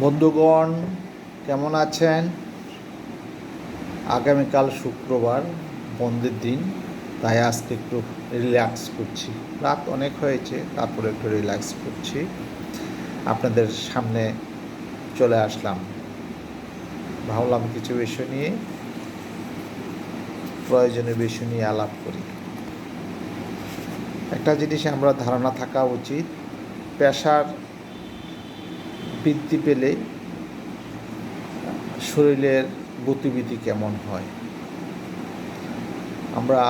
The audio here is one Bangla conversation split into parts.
বন্ধুগণ, কেমন আছেন? আগামীকাল শুক্রবার, বন্ধের দিন, তাই আজকে একটু রিল্যাক্স করছি। রাত অনেক হয়েছে, তারপরে একটু রিল্যাক্স করছি। আপনাদের সামনে চলে আসলাম। ভাবলাম কিছু বিষয় নিয়ে, প্রয়োজনীয় বিষয় নিয়ে আলাপ করি। একটা জিনিস আমরা ধারণা থাকা উচিত, প্রেশার বৃদ্ধি পেলে শরীরের গতিবিধি কেমন হয়। আমরা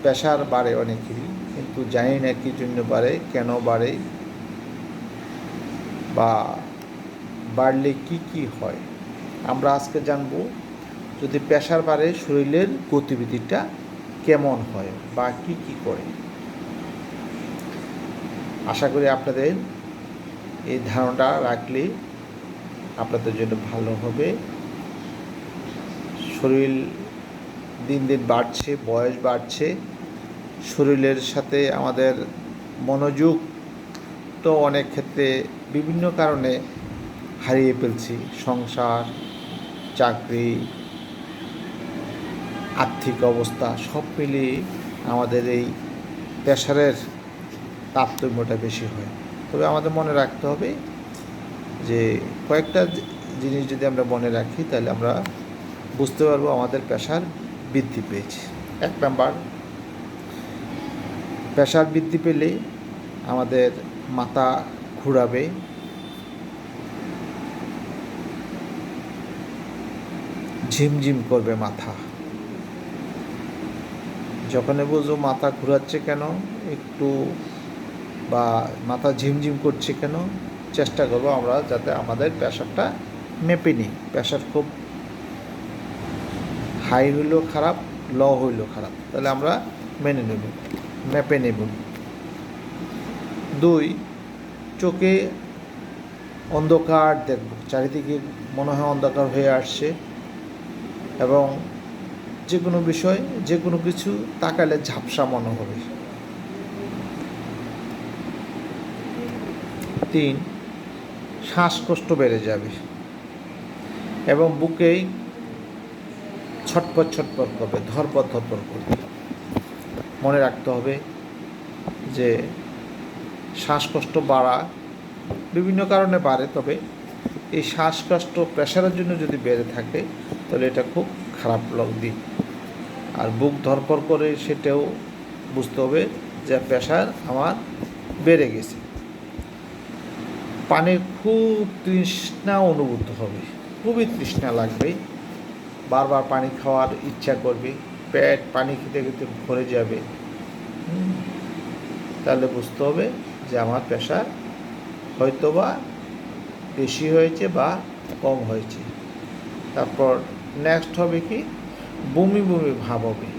প্রেশার বাড়ে অনেকেরই, কিন্তু জানি না কী জন্য বাড়ে, কেন বাড়ে, বা বাড়লে কি কি হয়। আমরা আজকে জানব, যদি প্রেশার বাড়ে শরীরের গতিবিধিটা কেমন হয় বা কি কি করে। আশা করি আপনাদের এই ধারণাটা রাখলে আপনাদের জন্য ভালো হবে। শরীর দিন দিন বাড়ছে, বয়স বাড়ছে, শরীরের সাথে আমাদের মনোযোগ তো অনেক ক্ষেত্রে বিভিন্ন কারণে হারিয়ে ফেলছি। সংসার, চাকরি, আর্থিক অবস্থা সব মিলিয়ে আমাদের এই প্রেশারের তারতম্যটা বেশি হয়। তবে আমাদের মনে রাখতে হবে যে কয়েকটা জিনিস যদি আমরা মনে রাখি, তাহলে আমরা বুঝতে পারবো আমাদের প্রেশার বৃদ্ধি পেয়েছে। 1 নাম্বার, প্রেশার বৃদ্ধি পেলে আমাদের মাথা ঘুরাবে, ঝিমঝিম করবে মাথা। যখনই বুঝো মাথা ঘুরাচ্ছে কেন একটু, বা মাথা ঝিমঝিম করছে কেন, চেষ্টা করবো আমরা যাতে আমাদের প্রেশারটা মেপে নিই। প্রেশার খুব হাই হইলেও খারাপ, লো হইলেও খারাপ, তাহলে আমরা মেনে নেব, মেপে নেব। 2, চোখে অন্ধকার দেখব, চারিদিকে মনে হয় অন্ধকার হয়ে আসছে, এবং যে কোনো বিষয়, যে কোনো কিছু তাকালে ঝাপসা মনে হবে। 3, শ্বাসকষ্ট বেড়ে যাবে এবং বুকে ছটপট ছটপট করবে, ধরপড় ধরপড় করবে। মনে রাখতে হবে যে শ্বাসকষ্ট বাড়া বিভিন্ন কারণে বাড়ে, তবে এই শ্বাসকষ্ট প্রেশারের জন্য যদি বেড়ে থাকে তাহলে এটা খুব খারাপ দিক। আর বুক ধরপড় করে, সেটাও বুঝতে হবে যে প্রেশার আমার বেড়ে গেছে। পানির খুব তৃষ্ণা অনুভূত হবে, খুবই তৃষ্ণা লাগবে, বারবার পানি খাওয়ার ইচ্ছা করবে, পেট পানি খেতে খেতে ভরে যাবে। তাহলে বুঝতে হবে যে আমার প্রেশার হয়তো বা বেশি হয়েছে বা কম হয়েছে। তারপর নেক্সট হবে কি, বমি বমি ভাব হবে,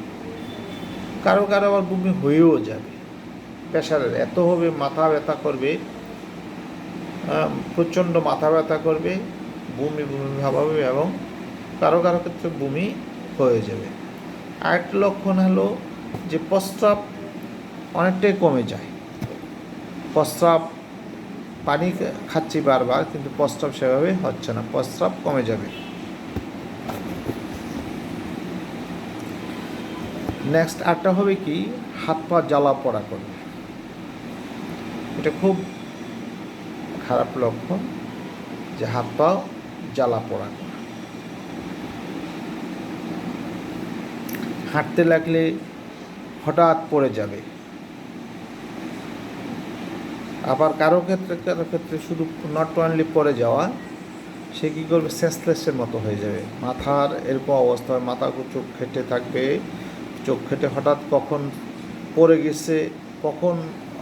কারো কারো আবার বমি হয়েও যাবে। প্রেশারের এত হবে, মাথা ব্যথা করবে, প্রচণ্ড মাথা ব্যথা করবে, বমি বমি ভাব হবে, এবং কারো কারো ক্ষেত্রে বমি হয়ে যাবে। আরেকটা লক্ষণ হলো যে প্রস্রাব অনেকটাই কমে যায়। প্রস্রাব, পানি খাচ্ছি বারবার, কিন্তু প্রস্রাব সেভাবে হচ্ছে না, প্রস্রাব কমে যাবে। নেক্সট আরটা হবে কি, হাত পা জ্বালা পড়া করবে। এটা খুব খারাপ লক্ষণ যে হাত পা জ্বালা পড়া করা। হাঁটতে লাগলে হঠাৎ পড়ে যাবে। আবার কারো ক্ষেত্রে শুধু নট অনলি পড়ে যাওয়া, সে কী করবে, সেন্সলেসের মতো হয়ে যাবে। মাথার এরকম অবস্থা, মাথা চোখ খেটে থাকবে, চোখ খেটে হঠাৎ কখন পড়ে গেছে, কখন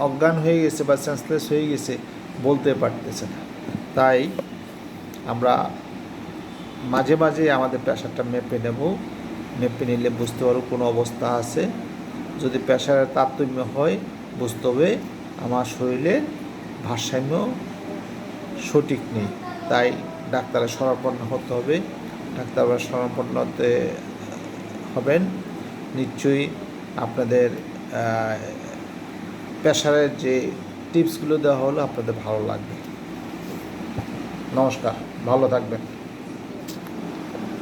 অজ্ঞান হয়ে গেছে বা সেন্সলেস হয়ে গেছে বলতে পারতেছে না। তাই আমরা মাঝে মাঝে আমাদের প্রেশারটা মেপে নেব, মেপে নিলে বুঝতে পারবো কোনো অবস্থা আছে। যদি প্রেশারের তারতম্য হয়, বুঝতে হবে আমার শরীরের ভারসাম্য সঠিক নেই। তাই ডাক্তারের শরণাপন্ন হতে হবে। ডাক্তারের শরণাপন্ন হতে হবেন, নিশ্চয়ই আপনাদের প্রেশারের যে টিপসগুলো দেওয়া হলো আপনাদের ভালো লাগবে। নমস্কার, ভালো থাকবেন।